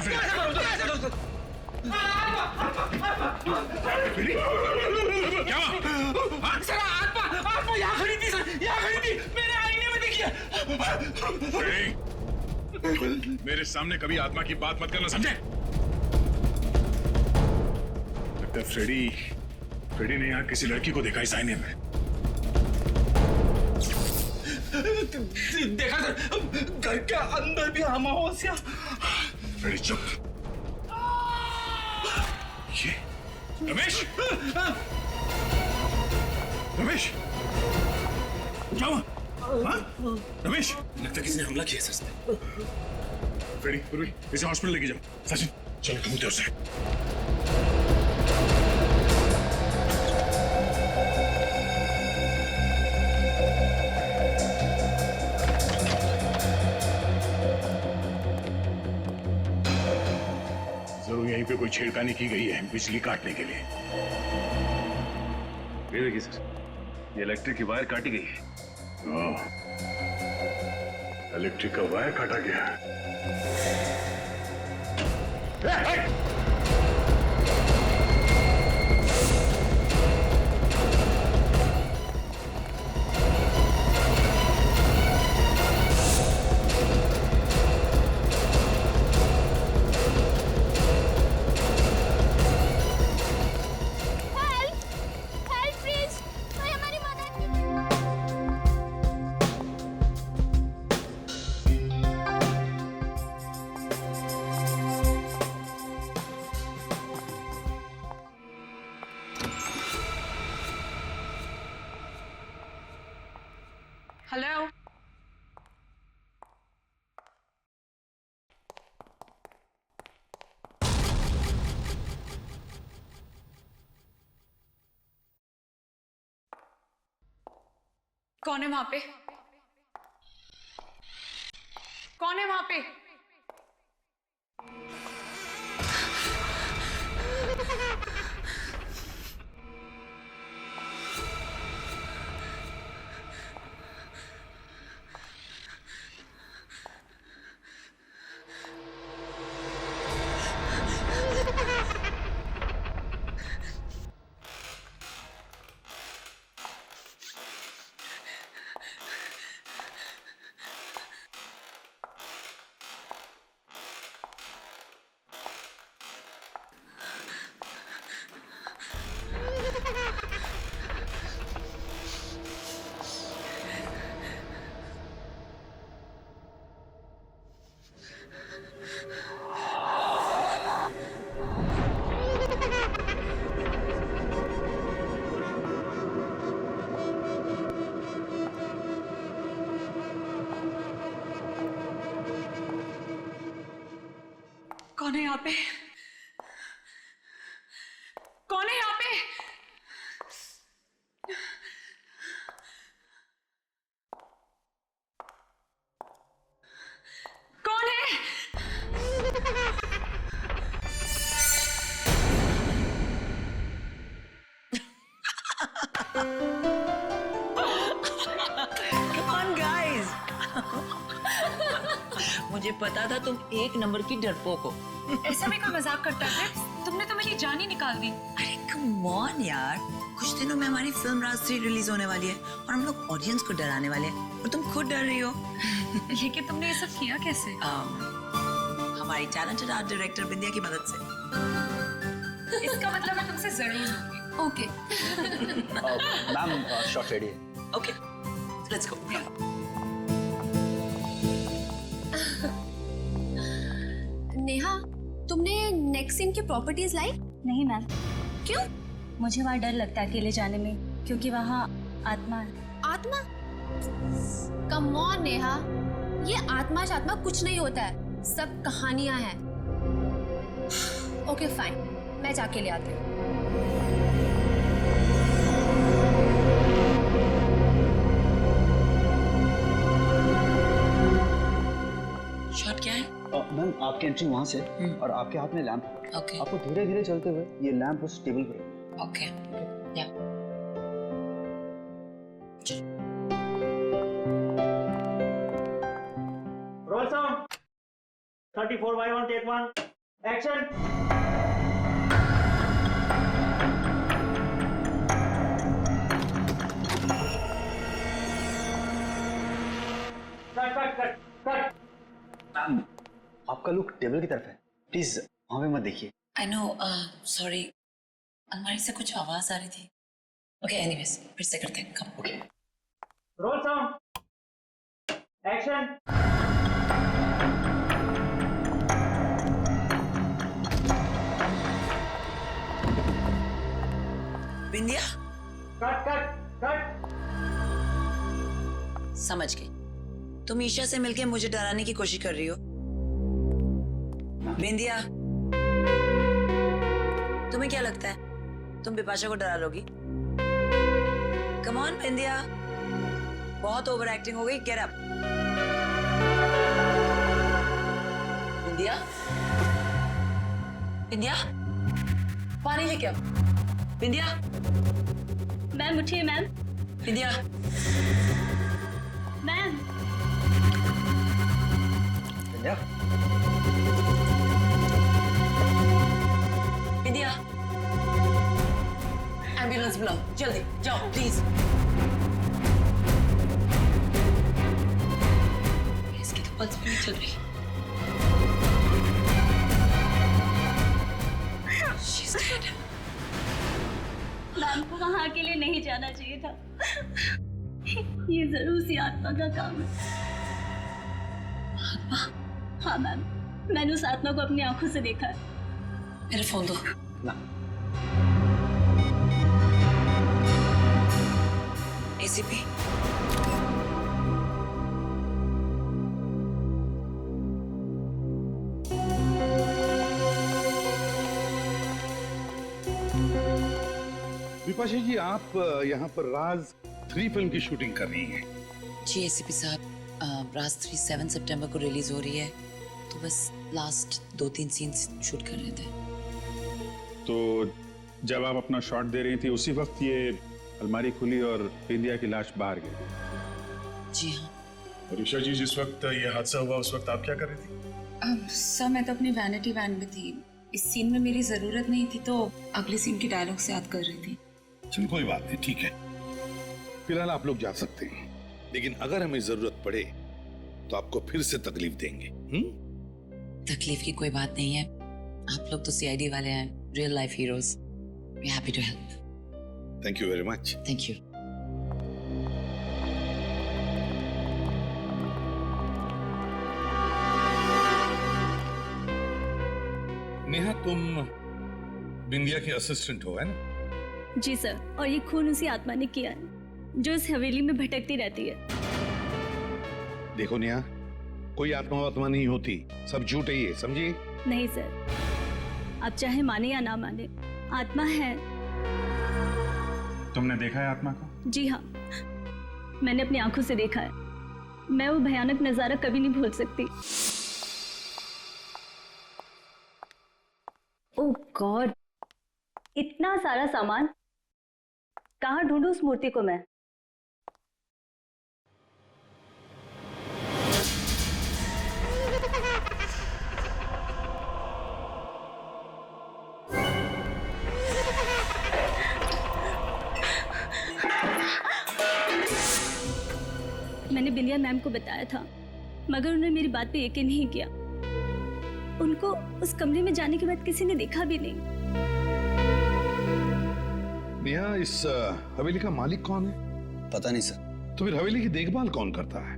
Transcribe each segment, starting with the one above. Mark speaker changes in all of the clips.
Speaker 1: क्या
Speaker 2: सर आत्मा यहाँ खड़ी थी, सर यहाँ खड़ी थी, मैंने आईने में देखी है।
Speaker 1: मेरे सामने कभी आत्मा की बात मत करना, समझे? लगता है फ्रेडी ने यहाँ किसी लड़की को देखा इस आईने में।
Speaker 2: देखा सर, घर के अंदर भी अमावस्या।
Speaker 1: फ्रेडी चुप। ये रमेश, रमेश क्या हुआ? हाँ? रमेश,
Speaker 2: लगता है किसी ने हमला किया सर।
Speaker 1: फ्रेडी पूर्वी इसे हॉस्पिटल लेके जाओ। सचिन चलो ढूंढते उसे। जरूर यहीं पे कोई छेड़खानी की गई है बिजली काटने के लिए।
Speaker 3: ये देखिए सर, ये इलेक्ट्रिक की वायर काटी गई है।
Speaker 1: इलेक्ट्रिक का वायर काटा गया।
Speaker 4: हेलो, कौन है वहां पे? कौन है वहां पे? कौन है यहाँ पे? कौन है यहाँ पे? कौन है?
Speaker 5: Come on, guys. मुझे पता था तुम एक नंबर की डरपोक हो।
Speaker 4: ऐसा भी कोई मजाक करता है? तुमने तो मेरी जान ही निकाल दी।
Speaker 5: अरे कम ऑन यार, कुछ दिनों में हमारी फिल्म राज 3 रिलीज होने वाली है और हम लोग ऑडियंस को डराने वाले हैं और तुम खुद डर रही हो।
Speaker 4: ये कि तुमने ये सब किया कैसे?
Speaker 5: हमारी टैलेंटेड आर्ट डायरेक्टर बिंदिया की मदद से।
Speaker 4: इसका मतलब मैं तुमसे जरूर लूंगी। ओके।
Speaker 6: मैम शॉट रेडी है।
Speaker 5: Okay, let's go.
Speaker 7: नेहा, तुमने नेक्स्ट सीन की प्रॉपर्टीज लाई?
Speaker 8: नहीं मैम,
Speaker 7: क्यों?
Speaker 8: मुझे वहाँ डर लगता है अकेले जाने में, क्योंकि वहाँ आत्मा है।
Speaker 7: आत्मा? कम ऑन नेहा, ये आत्मा शात्मा कुछ नहीं होता है, सब कहानियां हैं। ओके फाइन, मैं जाके ले आती हूँ।
Speaker 5: शॉट क्या है?
Speaker 6: मैम आपकी एंट्री वहाँ से और आपके हाथ में लैंप है।
Speaker 5: ओके
Speaker 6: आपको धीरे धीरे चलते हुए ये लैंप उस टेबल पर।
Speaker 5: ओके या
Speaker 9: Roll sound. 34 by 1, take 1.
Speaker 6: Ma'am आपका लुक टेबल की तरफ है, प्लीज वहां पे मत देखिए।
Speaker 5: आई नो, सॉरी, अलमारी से कुछ आवाज आ रही थी। ओके, एनीवेज फिर से करते हैं। Come.
Speaker 6: Okay
Speaker 2: roll sound, action.
Speaker 5: Bindiya,
Speaker 2: cut cut cut.
Speaker 5: समझ गई। तुम ईशा से मिलके मुझे डराने की कोशिश कर रही हो। बिंदिया, तुम्हें क्या लगता है तुम बिपाशा को डरा लोगी? कम ऑन बिंदिया, बहुत ओवर एक्टिंग हो गई। Get up. बिंदिया, बिंदिया, पानी लेके आओ। बिंदिया,
Speaker 8: मैम उठिए मैम।
Speaker 5: बिंदिया,
Speaker 8: मैम
Speaker 6: बिंदिया,
Speaker 5: बिंदिया, एम्बुलेंस बुलाओ जल्दी, जाओ प्लीज। इसकी तो पल्स भी नहीं चल रही। She's dead.
Speaker 8: मैम को वहाँ अकेले नहीं जाना चाहिए था। ये जरूर सी आत्मा का काम है।
Speaker 5: आत्मा?
Speaker 8: हाँ मैम, मैंने उस आत्मा को अपनी आंखों से देखा है।
Speaker 5: मेरा फोन दो।
Speaker 6: ना
Speaker 5: एसीपी,
Speaker 9: विपाशा जी, आप यहाँ पर राज 3 फिल्म की शूटिंग कर रही हैं।
Speaker 5: जी एसीपी साहब, राज 3 7 सितंबर को रिलीज हो रही है, तो बस लास्ट 2-3 सीन्स शूट कर रहे थे।
Speaker 1: तो जब आप अपना शॉट दे रही थी उसी वक्त ये अलमारी खुली और बिंदिया की लाश बाहर गई।
Speaker 5: जी हाँ
Speaker 1: और ईशा जी, जिस वक्त ये हादसा हुआ उस वक्त आप क्या कर रही थी?
Speaker 4: सर मैं तो अपनी वैनिटी वैन में थी। इस सीन में मेरी जरूरत नहीं थी तो अगले सीन की डायलॉग से याद कर रही थी।
Speaker 9: चलो कोई बात नहीं, ठीक है। फिलहाल आप लोग जा सकते हैं, लेकिन अगर हमें जरूरत पड़े तो आपको फिर से तकलीफ देंगे।
Speaker 5: तकलीफ की कोई बात नहीं है। आप लोग तो सीआईडी वाले हैं, real life heroes. We happy to help.
Speaker 9: Thank you very much.
Speaker 5: Thank you.
Speaker 9: Neha, तुम बिंदिया की असिस्टेंट हो, है ना?
Speaker 8: जी सर, और ये खून उसी आत्मा ने किया है जो इस हवेली में भटकती रहती है।
Speaker 9: देखो नेहा, कोई आत्मा नहीं होती, सब झूठ है ये, समझिए?
Speaker 8: नहीं सर, आप चाहे माने या ना माने, आत्मा है।
Speaker 1: तुमने देखा है आत्मा को?
Speaker 8: जी हाँ, मैंने अपनी आंखों से देखा है। मैं वो भयानक नजारा कभी नहीं भूल सकती। ओह गॉड, इतना सारा सामान, कहाँ ढूंढूं उस मूर्ति को मैं? मैंने बिंदिया मैम को बताया था, मगर उन्होंने मेरी बात पे यकीन नहीं किया। उनको उस कमरे में जाने के बाद किसी ने देखा भी नहीं।
Speaker 9: नेहा, इस हवेली का मालिक कौन है?
Speaker 6: पता नहीं सर।
Speaker 9: तो फिर हवेली की देखभाल कौन करता है?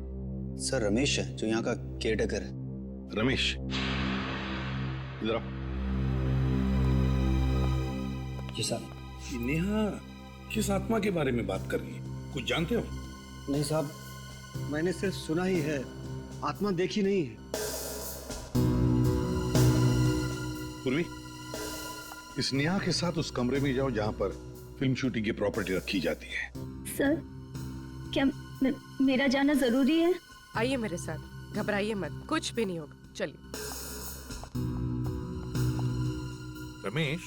Speaker 6: सर रमेश है, जो यहाँ का केयरटेकर है।
Speaker 9: रमेश, इधर आओ।
Speaker 6: जी साहब।
Speaker 9: ये नेहा किस आत्मा के बारे में बात कर रही है, कुछ जानते हो?
Speaker 10: नहीं साहब, मैंने सिर्फ सुना ही है, आत्मा देखी नहीं है।
Speaker 9: पूर्वी, इस नेहा के साथ उस कमरे में जाओ जहां पर फिल्म शूटिंग की प्रॉपर्टी रखी जाती है।
Speaker 8: सर, क्या मेरा जाना जरूरी है?
Speaker 11: आइए मेरे साथ, घबराइए मत, कुछ भी नहीं होगा, चलिए।
Speaker 9: रमेश,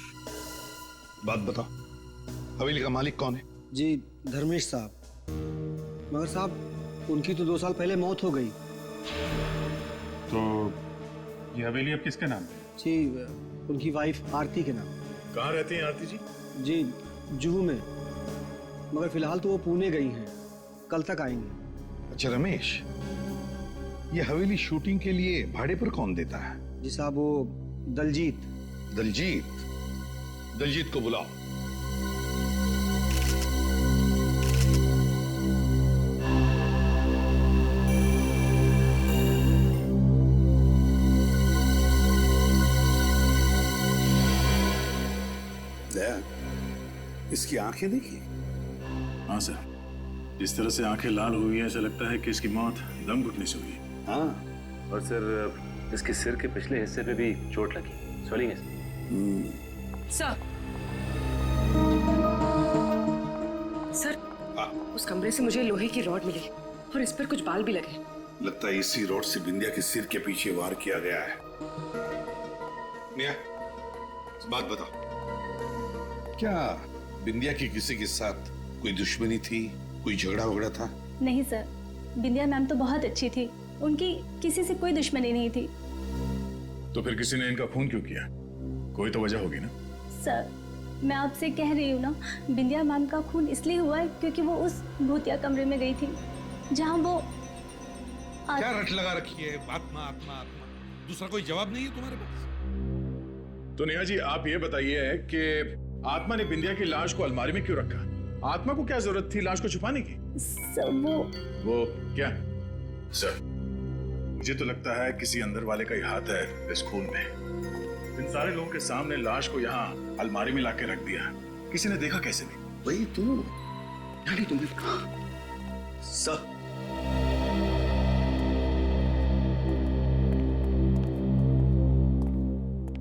Speaker 9: बात बताओ, हवेली का मालिक कौन है?
Speaker 10: जी धर्मेश साहब। मगर साहब, उनकी तो 2 साल पहले मौत हो गई।
Speaker 1: तो ये हवेली अब किसके नाम है?
Speaker 10: जी उनकी वाइफ आरती के नाम।
Speaker 9: कहाँ रहती हैं आरती जी?
Speaker 10: जी जुहू में, मगर फिलहाल तो वो पुणे गई हैं, कल तक आएंगी।
Speaker 9: अच्छा रमेश, ये हवेली शूटिंग के लिए भाड़े पर कौन देता है?
Speaker 10: जी साहब वो दलजीत।
Speaker 9: दलजीत को बुलाओ। दया, इसकी आंखें देखिए।
Speaker 1: हाँ सर, जिस तरह से आंखें लाल हुई हैं ऐसा लगता है कि इसकी मौत दम घुटने से हुई है।
Speaker 3: हाँ, और सर इसके सिर के पिछले हिस्से पे भी चोट लगी, स्वेलिंग है।
Speaker 11: सर, उस कमरे से मुझे लोहे की रॉड मिली और इस पर कुछ बाल भी लगे।
Speaker 9: लगता है इसी रॉड से बिंदिया के सिर के पीछे वार किया गया है। मिया, बात बताओ, क्या बिंदिया की किसी के साथ कोई दुश्मनी थी, कोई झगड़ा वगड़ा था?
Speaker 8: नहीं सर, बिंदिया मैम तो बहुत अच्छी थी, उनकी किसी से कोई दुश्मनी नहीं थी।
Speaker 1: तो फिर किसी ने इनका खून क्यों किया? कोई तो वजह होगी ना।
Speaker 8: सर, मैं आपसे कह रही हूँ ना, बिंदिया मैम का खून इसलिए हुआ है क्योंकि वो उस भूतिया कमरे में गई थी जहाँ वो
Speaker 9: क्या रट लगा रखी है? आत्मा आत्मा आत्मा, दूसरा कोई जवाब नहीं है तुम्हारे पास?
Speaker 1: तो नेहा जी आप ये बताइए कि आत्मा ने बिंदिया की लाश को अलमारी में क्यों रखा? आत्मा को क्या जरूरत थी लाश को छुपाने की?
Speaker 8: सर
Speaker 1: वो क्या? सर, मुझे तो लगता है किसी अंदर वाले का ही हाथ है इस खून में। इन सारे लोगों के सामने लाश को यहाँ अलमारी में लाके रख दिया, किसी ने देखा कैसे नहीं?
Speaker 6: वही तू यानी तुमने सर।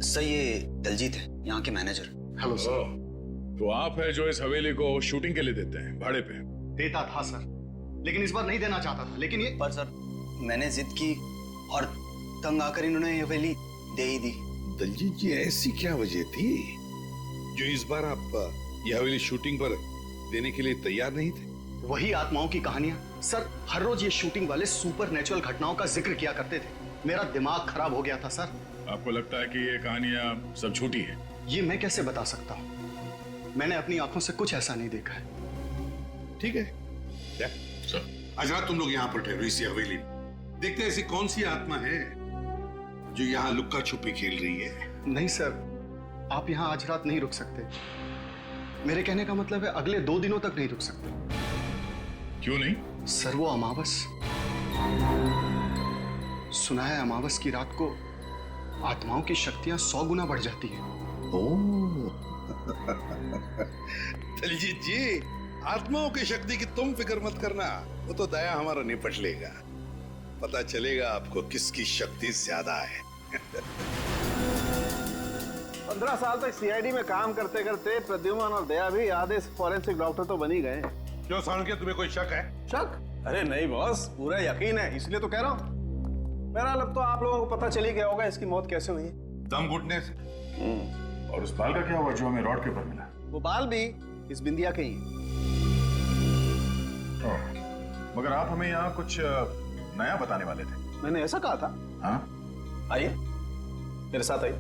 Speaker 6: सर ये दलजीत है, यहाँ के मैनेजर।
Speaker 1: Hello sir. तो आप है जो इस हवेली को शूटिंग के लिए देते हैं भाड़े पे?
Speaker 10: देता था सर, लेकिन इस बार नहीं देना चाहता था, लेकिन ये
Speaker 6: पर सर मैंने जिद की और तंग आकर इन्होंने ये हवेली दे ही दी।
Speaker 9: दलजीत जी, ऐसी क्या वजह थी जो इस बार आप ये हवेली शूटिंग पर देने के लिए तैयार नहीं थे?
Speaker 10: वही आत्माओं की कहानियां। सर हर रोज ये शूटिंग वाले सुपर नेचुरल घटनाओं का जिक्र किया करते थे, मेरा दिमाग खराब हो गया था सर।
Speaker 1: आपको लगता है कि ये कहानियां सब झूठी है?
Speaker 10: ये मैं कैसे बता सकता हूँ, मैंने अपनी आंखों से कुछ ऐसा नहीं देखा है।
Speaker 9: ठीक है सर, आज रात तुम लोग यहाँ पर ठहरो इसी हवेली में, देखते हैं ऐसी कौन सी आत्मा है जो यहाँ लुक्का छुपी खेल रही है।
Speaker 10: नहीं सर, आप यहाँ आज रात नहीं रुक सकते। मेरे कहने का मतलब है अगले 2 दिनों तक नहीं रुक सकते।
Speaker 1: क्यों नहीं?
Speaker 10: सर वो अमावस, सुना है अमावस की रात को आत्माओं की शक्तियां 100 गुना बढ़ जाती हैं।
Speaker 9: दलजीत जी, आत्माओं की शक्ति की तुम फिक्र मत करना, वो तो दया हमारा निपट लेगा। पता चलेगा आपको किसकी शक्ति ज्यादा है।
Speaker 12: 15 साल तक सीआईडी में काम करते करते प्रद्युमन और दया भी आधे फॉरेंसिक डॉक्टर तो बन ही गए।
Speaker 9: क्यों सालुंके, तुम्हें कोई शक है?
Speaker 12: शक? अरे नहीं बॉस, पूरा यकीन है, इसलिए तो कह रहा हूँ। मेरा अब तो आप लोगों को पता चल ही गया होगा इसकी मौत कैसे हुई।
Speaker 9: दम घुटने से।
Speaker 1: और उस बाल का क्या हुआ जो हमें रॉड के ऊपर मिला?
Speaker 12: वो बाल भी इस बिंदिया के ही हैं।
Speaker 1: मगर आप हमें यहाँ कुछ नया बताने वाले थे।
Speaker 12: मैंने ऐसा कहा था?
Speaker 1: हाँ,
Speaker 12: आइए मेरे साथ आइए।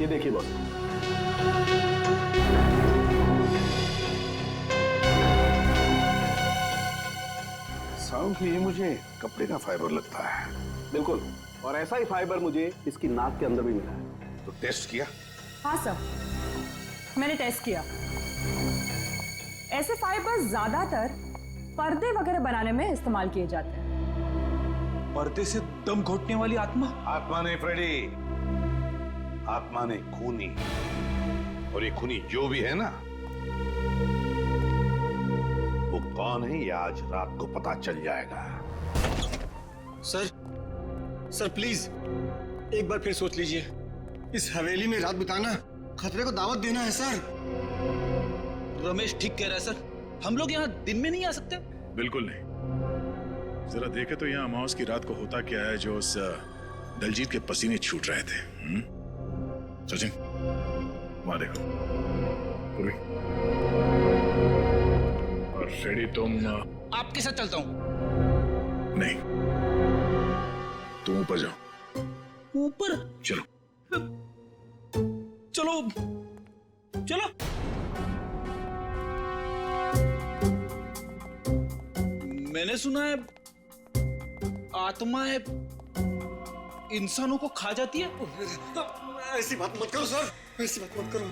Speaker 12: ये देखिए बॉस,
Speaker 9: साउंड ये मुझे कपड़े का फाइबर लगता है।
Speaker 12: बिल्कुल, और ऐसा ही फाइबर मुझे इसकी नाक के अंदर भी मिला है।
Speaker 9: तो टेस्ट किया?
Speaker 13: हाँ सर, मैंने टेस्ट किया। ऐसे फाइबर ज्यादातर पर्दे वगैरह बनाने में इस्तेमाल किए जाते हैं।
Speaker 2: पर्दे से दम घोटने वाली आत्मा?
Speaker 9: आत्मा नहीं फ्रेडी, आत्मा ने खूनी, और ये खूनी जो भी है ना, वो कौन है ये आज रात को पता चल जाएगा।
Speaker 10: सर प्लीज एक बार फिर सोच लीजिए, इस हवेली में रात बिताना खतरे को दावत देना है सर।
Speaker 2: रमेश ठीक कह रहा है सर, हम लोग यहाँ दिन में नहीं आ सकते।
Speaker 1: बिल्कुल नहीं। जरा देखे तो यहाँ अमावस की रात को होता क्या है जो उस दलजीत के पसीने छूट रहे थे। सचिन, वहां देखो, पूर्वी। और फ्रेडी तुम
Speaker 2: आपके साथ चलता हूँ।
Speaker 1: नहीं, तुम ऊपर जाओ।
Speaker 2: ऊपर?
Speaker 1: चलो
Speaker 2: चलो चलो। मैंने सुना है आत्माएं इंसानों को खा जाती है।
Speaker 10: ऐसी बात मत करो सर, ऐसी बात मत करो।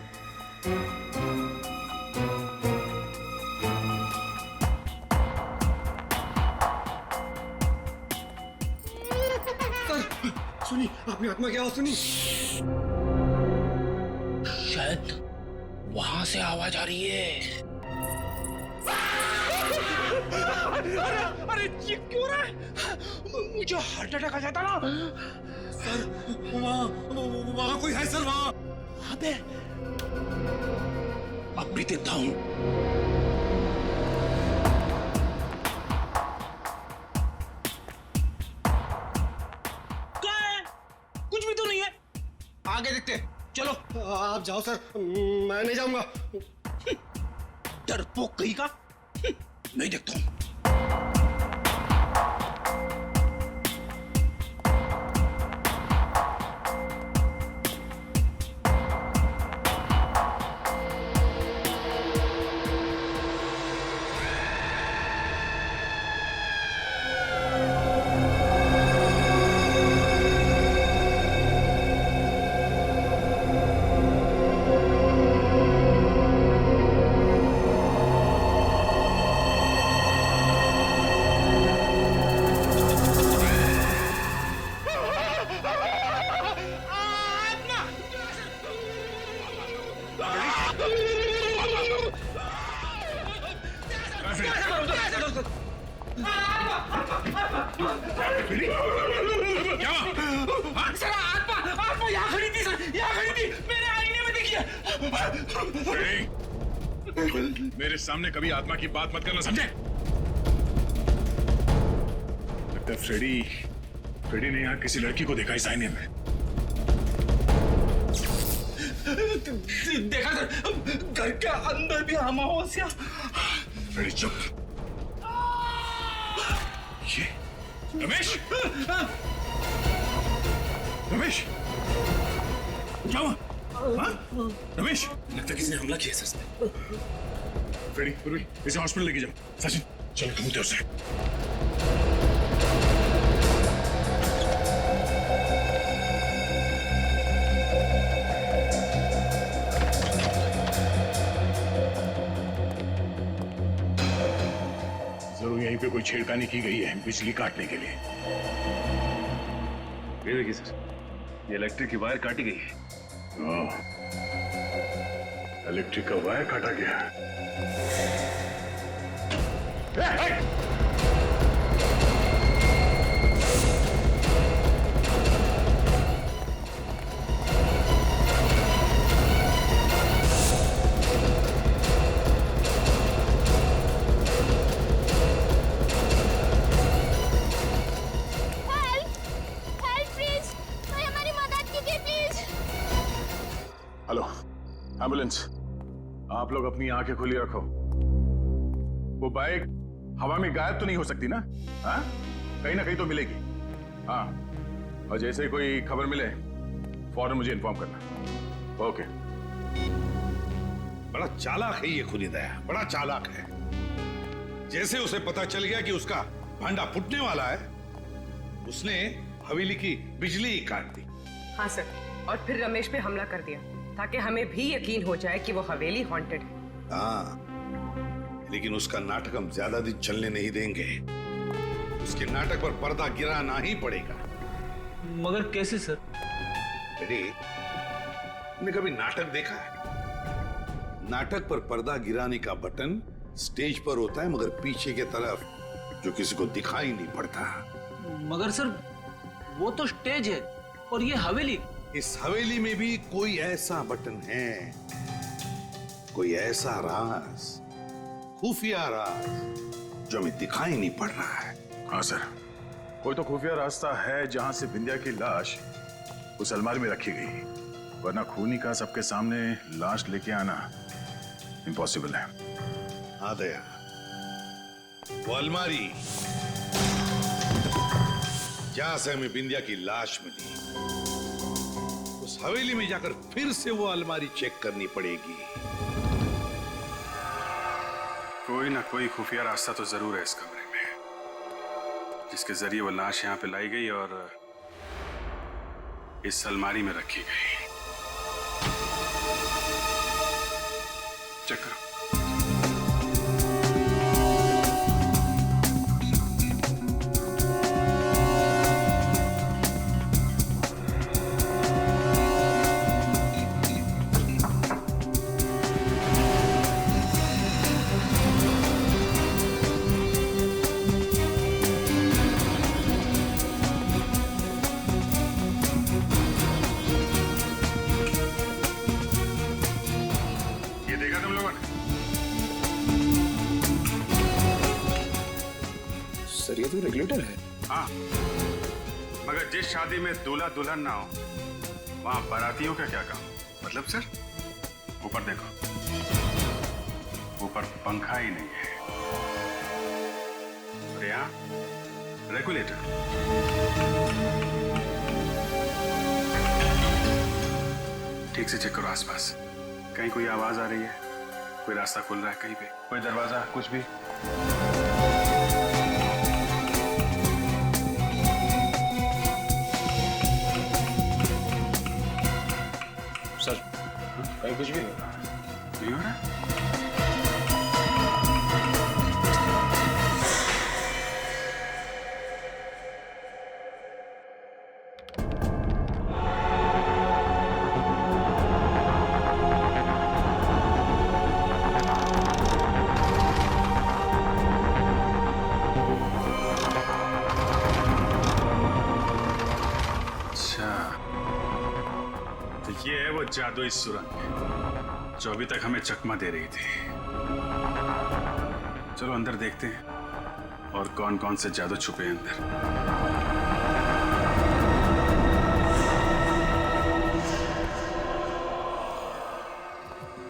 Speaker 10: सर सुनी, आपने आत्मा क्या सुनी?
Speaker 2: शायद वहां से आवाज आ रही है। अरे ये क्यों रहा है? मुझे हार्ट अटैक आ जाता ना।
Speaker 10: सर वहाँ कोई है सर, वहाँ।
Speaker 2: अबे अब भी देता हूँ। क्या है? कुछ भी तो नहीं है। आगे देखते हैं। चलो
Speaker 10: आप जाओ सर, मैं नहीं जाऊंगा।
Speaker 2: डरपोक कहीं का। नहीं देखता हूँ।
Speaker 1: मेरे सामने कभी आत्मा की बात मत करना, समझे? लगता है फ्रेडी ने यहाँ किसी लड़की को देखा इस आईने में।
Speaker 2: देखा सर, घर के अंदर भी अमावस्या।
Speaker 1: फ्रेडी चुप। ये रमेश, रमेश क्या हुआ? हाँ? रमेश, लगता है किसी ने हमला किया सर। फ्रेडी, पूर्वी, इसे हॉस्पिटल लेके जाओ। सचिन, चलो ढूंढते उसे। जरूर यहीं पे कोई छेड़खानी की गई है बिजली काटने के लिए।
Speaker 3: ये देखिए सर, ये इलेक्ट्रिक की वायर काटी गई है।
Speaker 1: इलेक्ट्रिक का वायर काटा गया। Hello, ambulance. आप लोग अपनी आंखें खुली रखो। वो बाइक हवा में गायब तो नहीं हो सकती ना? हाँ? कहीं ना कहीं तो मिलेगी। हाँ, और जैसे ही कोई खबर मिले फौरन मुझे इन्फॉर्म करना। ओके।
Speaker 9: बड़ा चालाक है ये खुनी दया, बड़ा चालाक है। जैसे उसे पता चल गया कि उसका भांडा फूटने वाला है, उसने हवेली की बिजली ही काट दी।
Speaker 11: हाँ सर, और फिर रमेश पे हमला कर दिया ताकि हमें भी यकीन हो जाए कि वो हवेली हॉन्टेड है।
Speaker 9: हाँ, लेकिन उसका नाटक हम ज्यादा दिन चलने नहीं देंगे। उसके नाटक पर पर्दा गिराना ही पड़ेगा।
Speaker 2: मगर कैसे सर?
Speaker 9: अरे, तुमने कभी नाटक देखा है? नाटक पर पर्दा गिराने का बटन स्टेज पर होता है, मगर पीछे की तरफ, जो किसी को दिखाई नहीं पड़ता।
Speaker 2: मगर सर, वो तो स्टेज है और ये हवेली।
Speaker 9: इस हवेली में भी कोई ऐसा बटन है, कोई ऐसा राज, खुफिया राज, जो हमें दिखाई नहीं पड़ रहा है।
Speaker 1: हाँ सर, कोई तो खुफिया रास्ता है जहां से बिंदिया की लाश उस अलमारी में रखी गई, वरना खूनी का सबके सामने लाश लेके आना इम्पॉसिबल है।
Speaker 9: हाँ दया, वो अलमारी जहां से हमें बिंदिया की लाश मिली, उस हवेली में जाकर फिर से वो अलमारी चेक करनी पड़ेगी।
Speaker 1: कोई ना कोई खुफिया रास्ता तो जरूर है इस कमरे में, जिसके जरिए वो लाश यहाँ पे लाई गई और इस अलमारी में रखी गई। चेक करो।
Speaker 12: सर ये तो रेगुलेटर है।
Speaker 1: हाँ, मगर जिस शादी में दूल्हा दुल्हन ना हो वहां बारातियों का क्या काम? मतलब सर, ऊपर देखो, ऊपर पंखा ही नहीं है और यहाँ रेगुलेटर। ठीक से चेक करो आसपास, कहीं कोई आवाज आ रही है, कोई रास्ता खुल रहा है कहीं पे, कोई दरवाजा, कुछ भी।
Speaker 12: सर कहीं कुछ भी नहीं हो रहा।
Speaker 1: नहीं हो रहा? ये है वो जादुई सुरंग जो अभी तक हमें चकमा दे रही थी। चलो अंदर देखते हैं और कौन कौन से जादू छुपे हैं अंदर।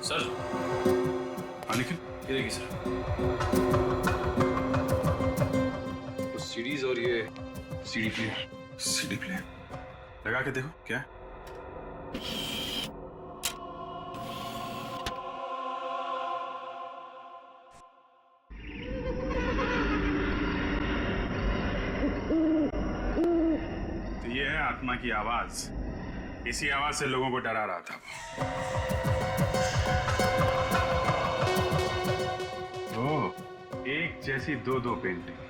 Speaker 12: सर
Speaker 1: निखिल,
Speaker 12: ये देखिए सर, कुछ सीडीज और ये सीडी प्लेयर।
Speaker 1: सीडी प्लेयर लगा के देखो क्या है? तो ये है आत्मा की आवाज। इसी आवाज से लोगों को डरा रहा था वो। एक जैसी दो पेंटिंग,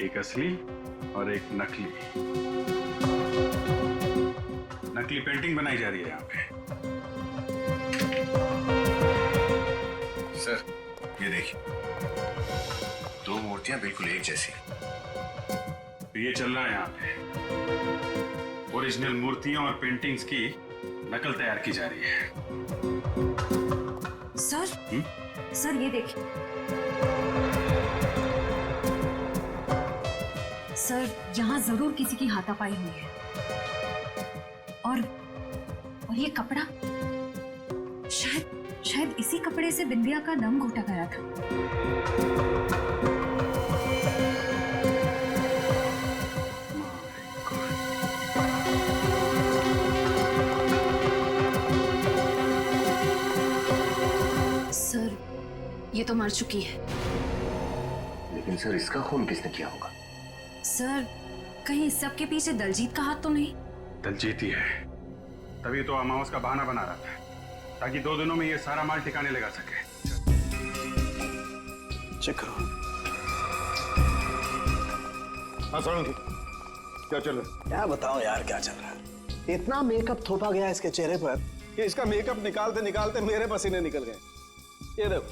Speaker 1: एक असली और एक नकली। नकली पेंटिंग बनाई जा रही है यहाँ पे।
Speaker 14: सर ये देखिए, दो मूर्तियां बिल्कुल एक जैसी।
Speaker 1: तो ये चल रहा है यहाँ पे, ओरिजिनल मूर्तियों और पेंटिंग्स की नकल तैयार की जा रही है।
Speaker 4: सर सर ये देखिए सर, यहाँ जरूर किसी की हाथापाई हुई है। और ये कपड़ा, शायद इसी कपड़े से बिंदिया का दम घोटा गया था।
Speaker 7: सर ये तो मर चुकी है।
Speaker 3: लेकिन सर इसका खून किसने किया होगा?
Speaker 4: सर कहीं इस सब के पीछे दलजीत का हाथ तो नहीं?
Speaker 1: दलजीत ही है, तभी तो अमावस का बहाना बना रहा था ताकि 2 दिनों में ये सारा माल ठिकाने लगा सके।
Speaker 12: चेक करो।
Speaker 9: हाँ सोलंकी, क्या चल रहा है?
Speaker 12: क्या बताओ यार क्या चल रहा है। इतना मेकअप थोपा गया इसके चेहरे पर कि इसका मेकअप निकालते निकालते मेरे पसीने निकल गए। ये देखो,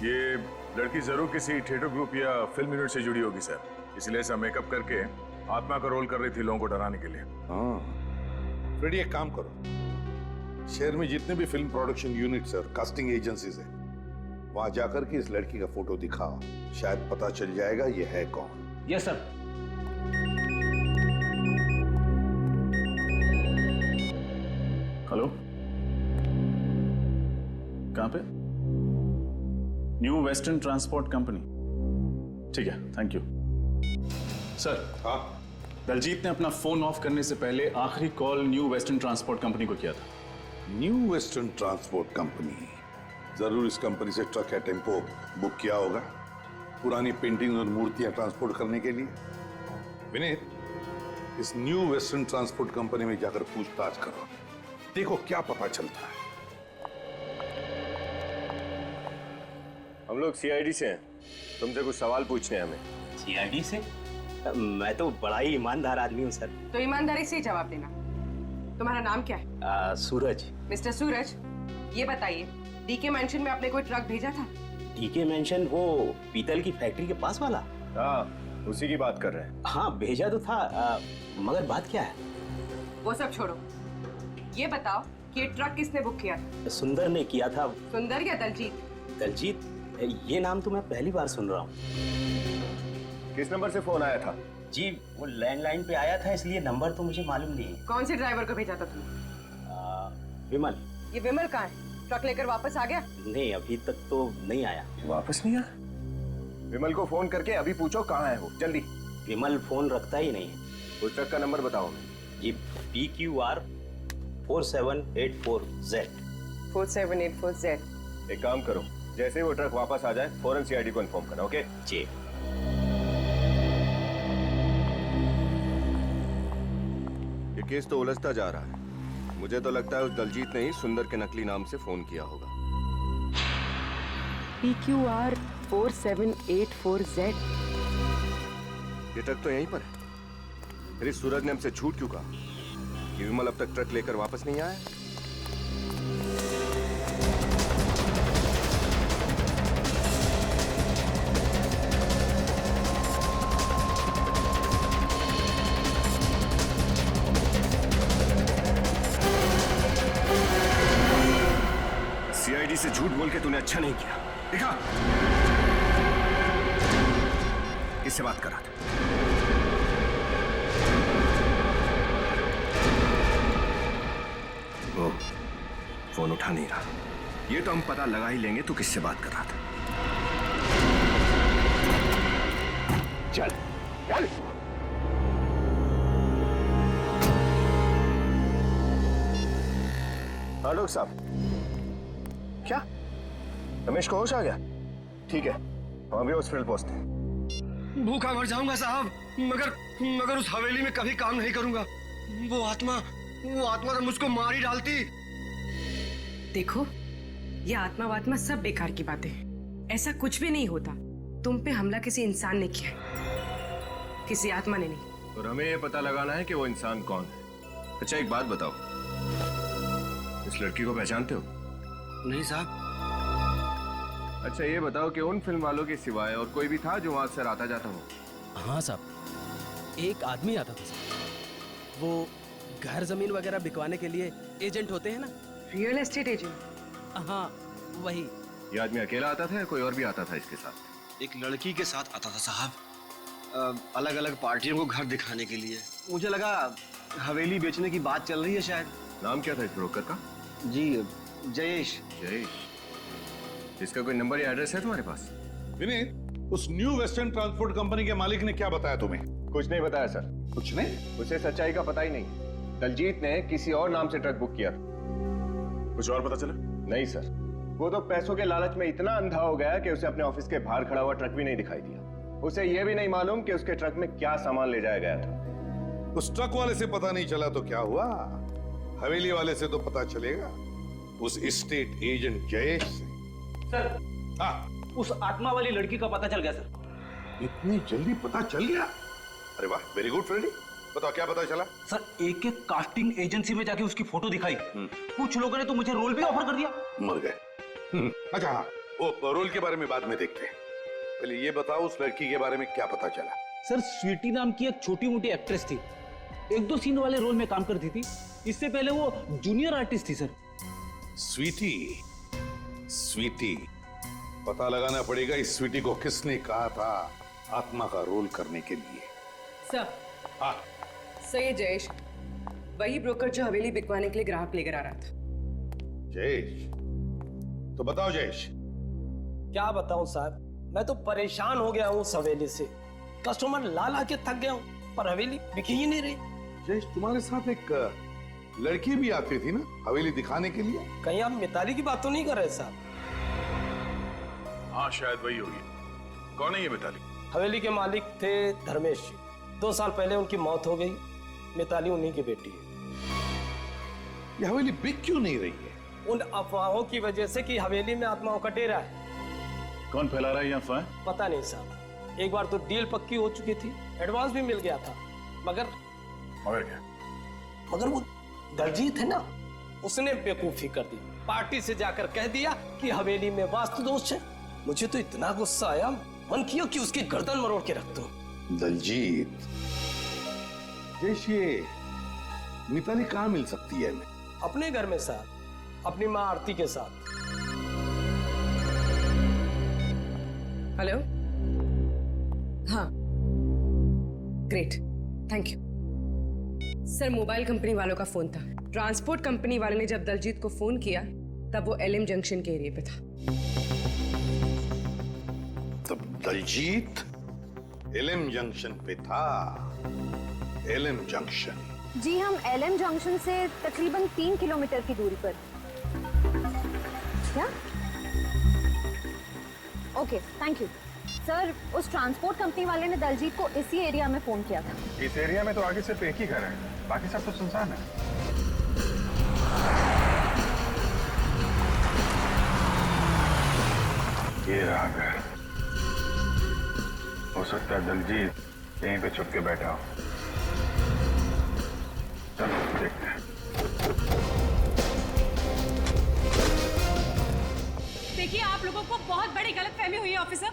Speaker 1: ये लड़की जरूर किसी थिएटर ग्रुप या फिल्म यूनिट से जुड़ी होगी सर, इसलिए ऐसा मेकअप करके आत्मा का रोल कर रही थी लोगों को डराने के लिए।
Speaker 9: हाँ फ्रेडी, एक काम करो, शहर में जितने भी फिल्म प्रोडक्शन यूनिट्स और कास्टिंग एजेंसीज हैं, वहां जाकर के इस लड़की का फोटो दिखाओ, शायद पता चल जाएगा ये है कौन।
Speaker 6: Yes sir.
Speaker 1: हेलो, कहाँ पे? New western transport company. ठीक है, थैंक यू सर।
Speaker 9: हाँ,
Speaker 1: दलजीत ने अपना फोन ऑफ करने से पहले आखिरी call new western transport company को किया था।
Speaker 9: न्यू वेस्टर्न ट्रांसपोर्ट कंपनी, जरूर इस कंपनी से ट्रक या टेम्पो बुक किया होगा पुरानी पेंटिंग और मूर्तियां ट्रांसपोर्ट करने के लिए। विनीत, इस न्यू वेस्टर्न ट्रांसपोर्ट कंपनी में जाकर पूछताछ करो, देखो क्या पता चलता है।
Speaker 14: हम लोग सीआईडी से हैं, तुमसे कुछ सवाल पूछने हैं हमें।
Speaker 6: सीआईडी से? मैं तो बड़ा ही ईमानदार आदमी हूँ सर।
Speaker 11: तो ईमानदारी से ही जवाब देना। तुम्हारा नाम क्या है?
Speaker 6: सूरज।
Speaker 11: मिस्टर सूरज, ये बताइए डीके मेंशन में आपने कोई ट्रक भेजा था?
Speaker 6: डीके मेंशन वो पीतल की फैक्ट्री के पास वाला?
Speaker 14: हाँ, उसी की बात कर रहे हैं।
Speaker 6: हाँ भेजा तो था, मगर बात क्या है?
Speaker 11: वो सब छोड़ो, ये बताओ कि ये ट्रक किसने बुक किया था?
Speaker 6: सुंदर ने किया था।
Speaker 11: सुंदर या दलजीत?
Speaker 6: दलजीत, ये नाम तो मैं पहली बार सुन रहा हूँ।
Speaker 14: किस नंबर से फोन आया था?
Speaker 6: जी वो लैंडलाइन पे आया था, इसलिए नंबर तो मुझे मालूम नहीं है।
Speaker 11: कौन से ड्राइवर को भेजा था तुमने?
Speaker 6: विमल।
Speaker 11: ये विमल कहाँ है? ट्रक लेकर वापस आ गया?
Speaker 6: नहीं, अभी तक तो नहीं आया।
Speaker 14: वापस नहीं आया? विमल को फोन करके अभी पूछो कहाँ है वो, जल्दी।
Speaker 6: विमल फोन रखता ही नहीं है।
Speaker 14: उस ट्रक का नंबर बताओ।
Speaker 6: जी PQR 4784Z।
Speaker 11: 4784Z।
Speaker 14: एक काम करो, जैसे ही वो ट्रक वापस आ जाए फौरन सीआईडी को इन्फॉर्म करना। ओके
Speaker 6: जी।
Speaker 14: ये केस तो उलझता जा रहा है। मुझे तो लगता है उस दलजीत ने ही सुंदर के नकली नाम से फोन किया होगा।
Speaker 11: PQR 4784Z।
Speaker 14: ये ट्रक तो यहीं पर है। फिर इस सूरज ने हमसे झूठ क्यों कहा कि विमल अब तक ट्रक लेकर वापस नहीं आया? सीआईडी से झूठ बोल के तूने अच्छा नहीं किया। देखा किससे बात कर रहा था? वो फोन उठा नहीं रहा। ये तो हम पता लगा ही लेंगे तू किससे बात कर रहा था। चल चल। हाँ डॉक्टर साहब, क्या रमेश को होश आ गया? ठीक है, हम अभी हॉस्पिटल पहुंचते हैं।
Speaker 2: भूखा मर जाऊंगा साहब, मगर उस हवेली में कभी काम नहीं करूंगा। वो आत्मा तो मुझको मार ही डालती।
Speaker 11: देखो, ये आत्मा वात्मा सब बेकार की बातें। ऐसा कुछ भी नहीं होता। तुम पे हमला किसी इंसान ने किया, किसी आत्मा ने नहीं।
Speaker 14: और हमें ये पता लगाना है कि वो इंसान कौन है। अच्छा एक बात बताओ, इस लड़की को पहचानते हो?
Speaker 2: नहीं साहब।
Speaker 14: अच्छा ये बताओ कि उन फिल्म वालों के सिवाय और कोई भी था जो वहां अक्सर आता जाता हो?
Speaker 15: हाँ साहब, एक आदमी आता था साहब। वो घर जमीन वगैरह बिकवाने के लिए एजेंट होते हैं ना।
Speaker 11: Real estate agent?
Speaker 15: हाँ वही।
Speaker 14: ये आदमी अकेला आता था या कोई और भी आता था इसके साथ?
Speaker 2: एक लड़की के साथ आता था साहब, अलग अलग पार्टियों को घर दिखाने के लिए। मुझे लगा हवेली बेचने की बात चल रही है शायद।
Speaker 14: नाम क्या था इस ब्रोकर का?
Speaker 2: जी जयेश।
Speaker 14: जयेश। इसका कोई नंबर या एड्रेस है तुम्हारे पास?
Speaker 9: विनीत, उस न्यू वेस्टर्न ट्रांसपोर्ट कंपनी के मालिक ने क्या बताया तुम्हें?
Speaker 14: कुछ नहीं बताया सर।
Speaker 9: कुछ नहीं?
Speaker 14: उसे सच्चाई का पता ही नहीं। दलजीत ने किसी और नाम से ट्रक बुक किया था।
Speaker 1: कुछ और पता चला?
Speaker 14: नहीं सर, वो तो पैसों के लालच में इतना अंधा हो गया कि उसे अपने ऑफिस के बाहर खड़ा हुआ ट्रक भी नहीं दिखाई दिया। उसे यह भी नहीं मालूम कि उसके ट्रक में क्या सामान ले जाया गया था।
Speaker 9: उस ट्रक वाले से पता नहीं चला तो क्या हुआ, हवेली वाले से तो पता चलेगा, उस स्टेट एजेंट जयेश से।
Speaker 6: सर,
Speaker 9: हाँ,
Speaker 6: उस आत्मा वाली लड़की का पता चल गया सर।
Speaker 9: इतनी जल्दी पता चल गया? अरे वाह, वेरी गुड फ्रेंडी। बताओ क्या पता चला?
Speaker 6: सर, एक कास्टिंग एजेंसी में जाके उसकी फोटो दिखाई। कुछ लोगों ने तो मुझे रोल भी ऑफर कर दिया।
Speaker 9: मर गए। अच्छा हाँ, वो रोल के बारे में बाद में देखते हैं। पहले ये बताओ उस लड़की के बारे में क्या पता चला?
Speaker 6: सर, स्वीटी नाम की एक छोटी मोटी एक्ट्रेस थी, एक दो सीन वाले रोल में काम करती थी। इससे पहले वो जूनियर आर्टिस्ट थी सर।
Speaker 9: स्वीटी, स्वीटी, पता लगाना पड़ेगा इस स्वीटी को किसने कहा था आत्मा का रोल करने के लिए।
Speaker 11: सर।
Speaker 9: हाँ
Speaker 11: सही जयेश, वही ब्रोकर जो हवेली बिकवाने के लिए ग्राहक लेकर आ रहा था।
Speaker 9: जयेश, तो बताओ जयेश,
Speaker 15: क्या बताऊं साहब, मैं तो परेशान हो गया हूँ उस हवेली से। कस्टमर ला ला के थक गया हूँ, पर हवेली बिकी ही नहीं रही।
Speaker 9: जयेश, तुम्हारे साथ एक लड़की भी आती थी ना हवेली दिखाने के लिए?
Speaker 15: कहीं आप मिताली की बात तो नहीं कर रहे साहब?
Speaker 1: हाँ शायद वही होगी। कौन है ये मिताली?
Speaker 15: हवेली के मालिक थे धर्मेश जी। 2 साल पहले उनकी मौत हो गई। मिताली उन्हीं की बेटी है।
Speaker 9: ये हवेली बिक क्यों नहीं रही है?
Speaker 15: उन अफवाहों की वजह से कि हवेली में आत्माओं का डेरा है।
Speaker 1: कौन फैला रहा है ये अफवाह?
Speaker 15: पता नहीं साहब, एक बार तो डील पक्की हो चुकी थी, एडवांस भी मिल गया था, मगर
Speaker 1: क्या?
Speaker 15: मगर वो दलजीत है ना, उसने बेवकूफी कर दी। पार्टी से जाकर कह दिया कि हवेली में वास्तु दोष है। मुझे तो इतना गुस्सा आया, मन किया कि उसकी गर्दन मरोड़ के रख दूं।
Speaker 9: दलजीत, जयेश, ये मिताली कहाँ मिल सकती है?
Speaker 15: अपने घर में साहब, अपनी माँ आरती के साथ।
Speaker 11: हेलो। हाँ, great, thank you. Sir, mobile company वालों का फोन था। ट्रांसपोर्ट कंपनी वाले ने जब दलजीत को फोन किया तब वो एलएम जंक्शन के एरिया पे था।
Speaker 9: तब दलजीत एलएम जंक्शन पे था। LM junction?
Speaker 4: जी, हम एलएम जंक्शन से तकरीबन 3 किलोमीटर की दूरी पर। क्या? Okay, thank you sir. उस ट्रांसपोर्ट कंपनी वाले ने दलजीत को इसी एरिया में फोन किया था।
Speaker 1: इस एरिया में तो आगे सिर्फ एक ही घर है, बाकी सब तो सुनसान है। ये रहा घर। हो सकता है दलजीत यहीं पे छुप के बैठा हो। चलो देखते हैं।
Speaker 7: देखिए, आप लोगों को बहुत बड़ी गलतफहमी हुई है ऑफिसर।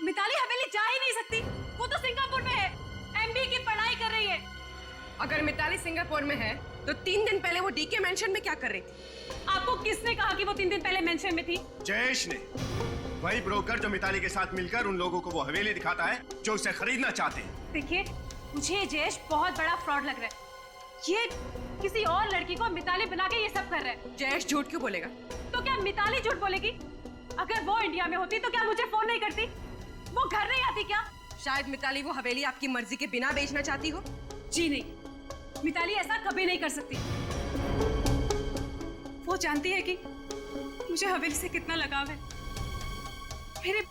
Speaker 7: मिताली हवेली जा ही नहीं सकती। वो तो सिंगापुर में है, एमबीए की पढ़ाई कर रही है।
Speaker 11: अगर मिताली सिंगापुर में है तो 3 दिन पहले वो डीके मेंशन में क्या कर रही थी?
Speaker 7: आपको किसने कहा कि वो 3 दिन पहले मेंशन में थी?
Speaker 10: जयेश ने। वही ब्रोकर जो मिताली के साथ मिलकर उन लोगों को वो हवेली दिखाता है जो उसे खरीदना चाहते हैं।
Speaker 7: देखिए, मुझे जयेश बहुत बड़ा फ्रॉड लग रहा है। ये किसी और लड़की को मिताली बना के ये सब कर रहा है।
Speaker 11: जयेश झूठ क्यों बोलेगा?
Speaker 7: तो क्या मिताली झूठ बोलेगी? अगर वो इंडिया में होती तो क्या मुझे फोन नहीं करती? वो घर नहीं आती क्या?
Speaker 11: शायद मिताली वो हवेली आपकी मर्जी के बिना बेचना चाहती हो।
Speaker 7: जी नहीं, मिताली ऐसा कभी नहीं कर सकती। वो जानती है कि मुझे हवेली से कितना लगाव है। मेरी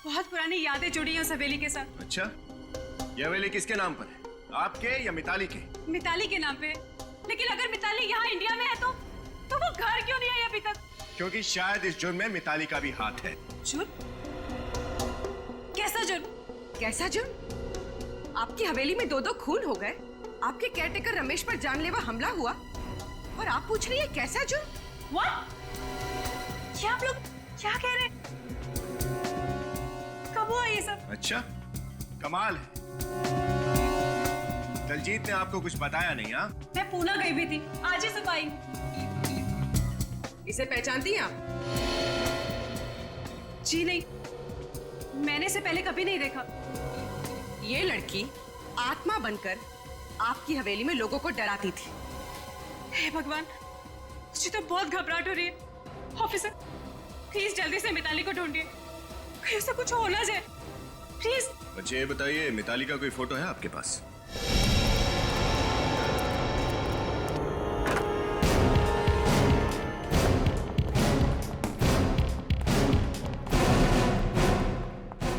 Speaker 7: बहुत पुरानी यादें जुड़ी हैं उस हवेली के साथ।
Speaker 10: अच्छा, ये हवेली किसके नाम पर है? आपके या मिताली के?
Speaker 7: मिताली के नाम पे है। लेकिन अगर मिताली यहाँ इंडिया में है तो वो घर क्यों नहीं आई अभी तक?
Speaker 10: क्योंकि शायद इस जुर्म में मिताली का भी हाथ है।
Speaker 7: जुर्म? कैसा जुर्म?
Speaker 11: कैसा जुर्म? आपकी हवेली में 2-2 खून हो गए, आपके केयरटेकर रमेश पर जानलेवा हमला हुआ, और आप पूछ रही है कैसा जुर्म?
Speaker 7: What? ये आप लोग क्या कह रहे हैं? कब हुआ ये सब?
Speaker 10: अच्छा, कमाल है। दलजीत ने आपको कुछ बताया नहीं? हाँ,
Speaker 7: मैं पूना गई भी थी, आज ही सुबह आई।
Speaker 11: इसे पहचानती हैं आप?
Speaker 7: जी नहीं, मैंने इसे पहले कभी नहीं देखा।
Speaker 11: ये लड़की आत्मा बनकर आपकी हवेली में लोगों को डराती थी।
Speaker 7: हे भगवान, मुझे तो बहुत घबराहट हो रही है। ऑफिसर, प्लीज जल्दी से मिताली को ढूंढिए, कहीं उसे कुछ हो ना जाए, प्लीज।
Speaker 10: बच्चे ये बताइए, मिताली का कोई फोटो है आपके पास?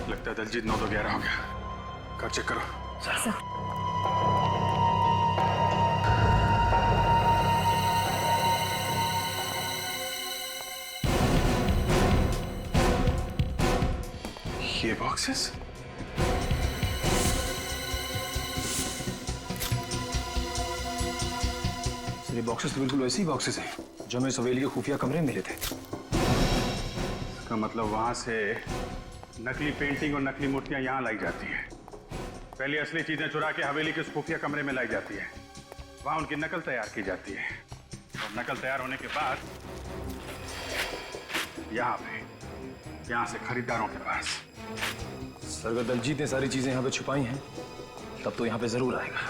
Speaker 1: लगता है दलजीत 9 तो 11 हो गया। घर चेक करो।
Speaker 4: सर।
Speaker 1: ये बॉक्सेस?
Speaker 12: ये बॉक्सेस तो बिल्कुल वैसे ही बॉक्सेस हैं जो हमें सवेली के खुफिया कमरे में मिले थे।
Speaker 1: इसका मतलब वहां से नकली पेंटिंग और नकली मूर्तियां यहाँ लाई जाती हैं। पहले असली चीजें चुरा के हवेली के खुफिया कमरे में लाई जाती है, वहां उनकी नकल तैयार की जाती है, और नकल तैयार होने के बाद यहाँ से खरीदारों के पास।
Speaker 12: सर, अगर दलजीत ने सारी चीजें यहाँ पे छुपाई हैं तब तो यहाँ पे जरूर आएगा।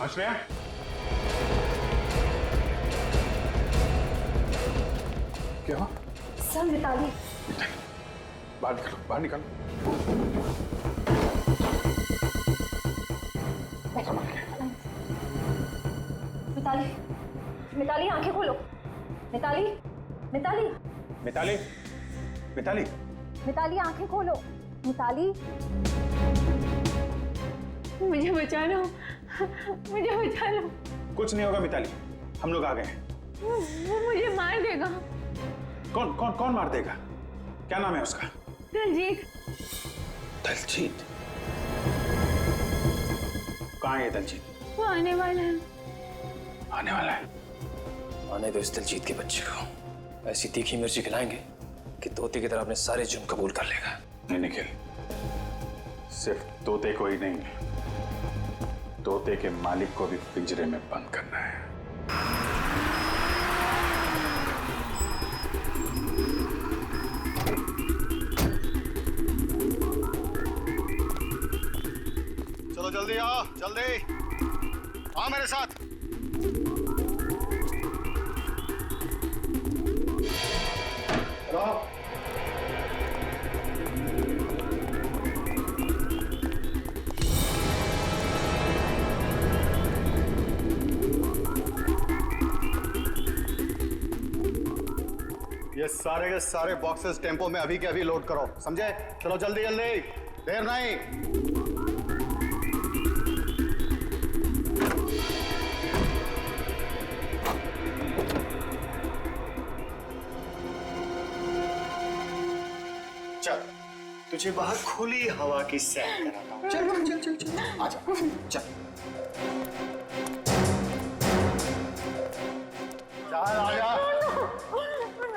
Speaker 1: श्रेया, क्या हुआ?
Speaker 4: सर मिताली।
Speaker 1: बाहर निकलो, बाहर निकलो।
Speaker 4: मिताली, मिताली आंखें खोलो। मिताली, मिताली,
Speaker 1: मिताली, मिताली,
Speaker 4: मिताली आंखें खोलो। मिताली,
Speaker 7: मुझे बचा लो, मुझे बचा लो।
Speaker 1: कुछ नहीं होगा मिताली, हम लोग आ गए हैं।
Speaker 7: वो मुझे मार देगा।
Speaker 1: कौन कौन कौन मार देगा? क्या नाम है उसका?
Speaker 7: दलजीत।
Speaker 1: दलजीत? कहाँ है ये दलजीत?
Speaker 7: वो आने वाला है।
Speaker 1: आने वाला है?
Speaker 15: आने दो इस दलजीत के बच्चे को। ऐसी तीखी मिर्ची खिलाएंगे कि तोते की तरह अपने सारे जुर्म कबूल कर लेगा।
Speaker 1: नहीं निखिल, सिर्फ तोते को ही नहीं, तोते के मालिक को भी पिंजरे में बंद करना है।
Speaker 10: चलो जल्दी आओ, जल्दी आओ मेरे साथ। ये सारे के सारे बॉक्सेस टेम्पो में अभी के अभी लोड करो, समझे? चलो जल्दी जल्दी, देर नहीं। चल, तुझे बाहर खुली हवा की सैर कराता हूं। चल चल चल चल चल, आजा, चल चल, आजा।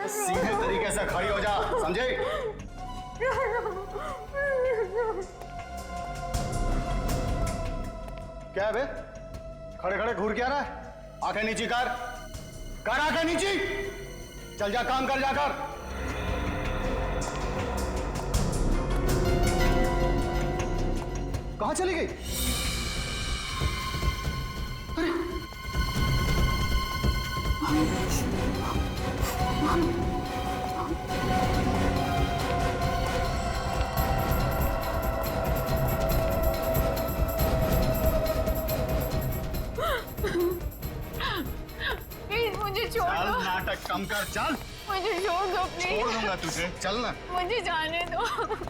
Speaker 10: सीधे तरीके से खड़ी हो जा, समझे? क्या है बे? खड़े खड़े घूर क्या रहा है? आंखें नीची कर, कर आंखें नीची। चल जा, काम कर जाकर। कहां चली गई? अरे
Speaker 7: प्लीज मुझे छोड़
Speaker 10: चल,
Speaker 7: दो।
Speaker 10: नाटक कम कर, चल।
Speaker 7: मुझे छोड़ दो प्लीज।
Speaker 10: छोड़ दूंगा तुझे, चल ना।
Speaker 7: मुझे जाने दो।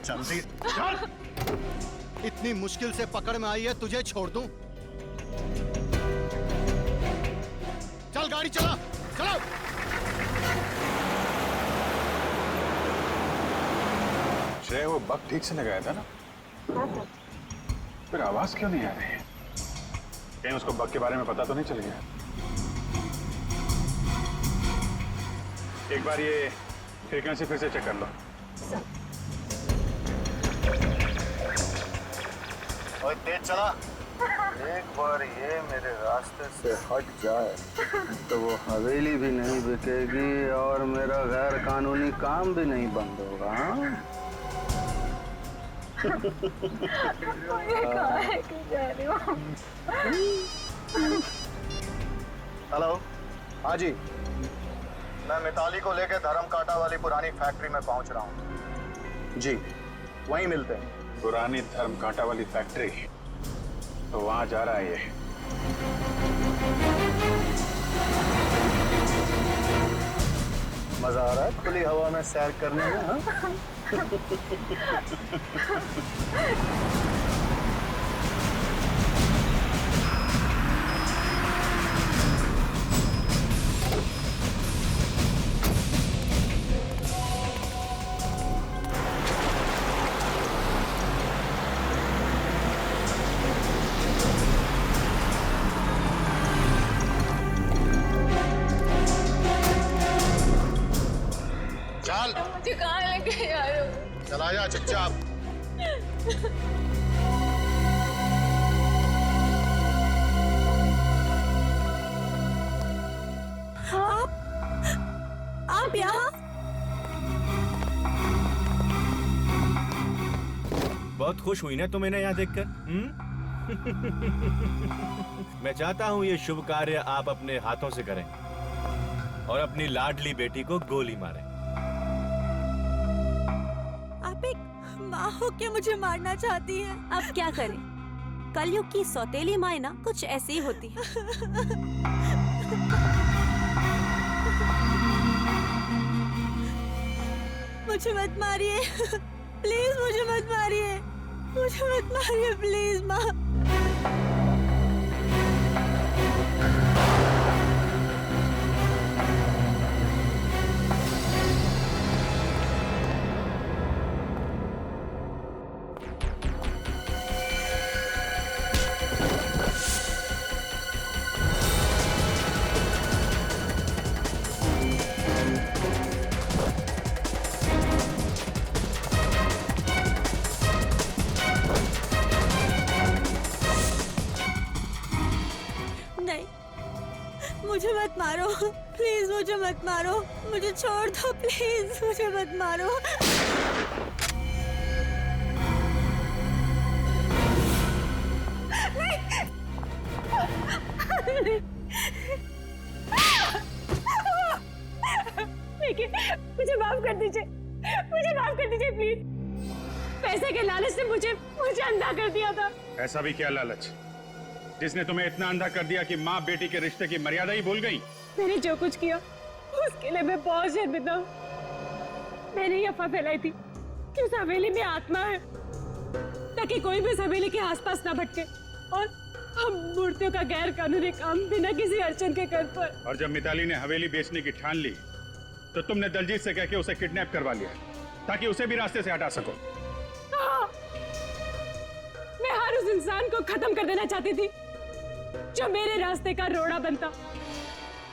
Speaker 10: जल्दी चल। इतनी मुश्किल से पकड़ में आई है, तुझे छोड़ दूं? चल गाड़ी चला, चलो।
Speaker 1: श्रेया, वो बग ठीक से लगाया था ना? फिर आवाज क्यों नहीं आ रही है? कहीं उसको बग के बारे में पता तो नहीं चल गया? एक बार ये फ्रीक्वेंसी फिर से चेक कर लो।
Speaker 10: और तेज चला। एक बार ये मेरे रास्ते से हट जाए तो वो हवेली भी नहीं बिकेगी और मेरा गैर कानूनी काम भी नहीं बंद होगा। हेलो, हाँ जी, मैं मिताली को लेकर धर्म कांटा वाली पुरानी फैक्ट्री में पहुंच रहा हूँ। जी, वहीं मिलते हैं।
Speaker 1: पुरानी धर्म कांटा वाली फैक्ट्री, तो वहां जा रहा है ये।
Speaker 10: मजा आ रहा है खुली हवा में सैर करने में? हाँ? चल,
Speaker 7: मुझे कहाँ लेके जा रहे हो?
Speaker 10: चला जा चुपचाप।
Speaker 8: आप यहाँ?
Speaker 16: बहुत खुश हुई ना तुम इन्हें यहाँ देखकर? मैं चाहता हूँ ये शुभ कार्य आप अपने हाथों से करें और अपनी लाडली बेटी को गोली मारें।
Speaker 17: आप एक माँ हो के मुझे मारना चाहती है। अब क्या करें, कलयुग की सौतेली माँ ना कुछ ऐसी ही होती है। मुझे मत मारिए प्लीज, मुझे मत मारिए, मुझे मत मारिए प्लीज माँ। मुझे मत मारो प्लीज, मुझे मत मारो, मुझे छोड़ दो प्लीज, मुझे मत मारो।
Speaker 7: देखिए, मुझे माफ कर दीजिए, मुझे माफ कर दीजिए प्लीज। पैसे के लालच से मुझे अंधा कर दिया था।
Speaker 1: ऐसा भी क्या लालच जिसने तुम्हें इतना अंधा कर दिया कि माँ बेटी के रिश्ते की मर्यादा ही भूल गई?
Speaker 7: मैंने जो कुछ किया उसके लिए मैं बहुत शर्मिंदा हूँ। मैंने ये अफवाह फैलाई थी कि उस हवेली में आत्मा है, ताकि कोई भी इस हवेली के आसपास ना भटके और हम मूर्तियों का गैर कानूनी काम बिना किसी अड़चन के कर पाए।
Speaker 1: और जब मिताली ने हवेली बेचने की ठान ली तो तुमने दलजीत से कह के उसे किडनैप करवा लिया ताकि उसे भी रास्ते से हटा सको।
Speaker 7: हाँ, मैं हर उस इंसान को खत्म कर देना चाहती थी जो मेरे रास्ते का रोड़ा बनता।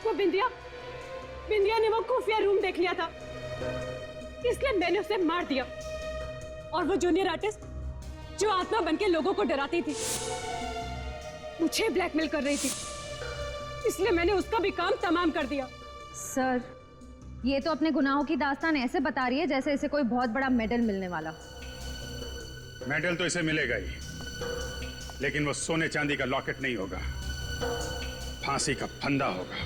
Speaker 7: वो बिंदिया ने वो खुफिया रूम देख लिया था, इसलिए मैंने उसे मार दिया। और वो जूनियर आर्टिस्ट जो आत्मा बनके लोगों को डराती थी, मुझे ब्लैकमेल कर रही थी, इसलिए मैंने उसका भी काम तमाम कर दिया।
Speaker 18: सर, ये तो अपने गुनाहों की दास्तान ऐसे बता रही है जैसे इसे कोई बहुत बड़ा मेडल मिलने वाला।
Speaker 1: मेडल तो इसे मिलेगा ही, लेकिन वो सोने चांदी का लॉकेट नहीं होगा, फांसी का फंदा होगा।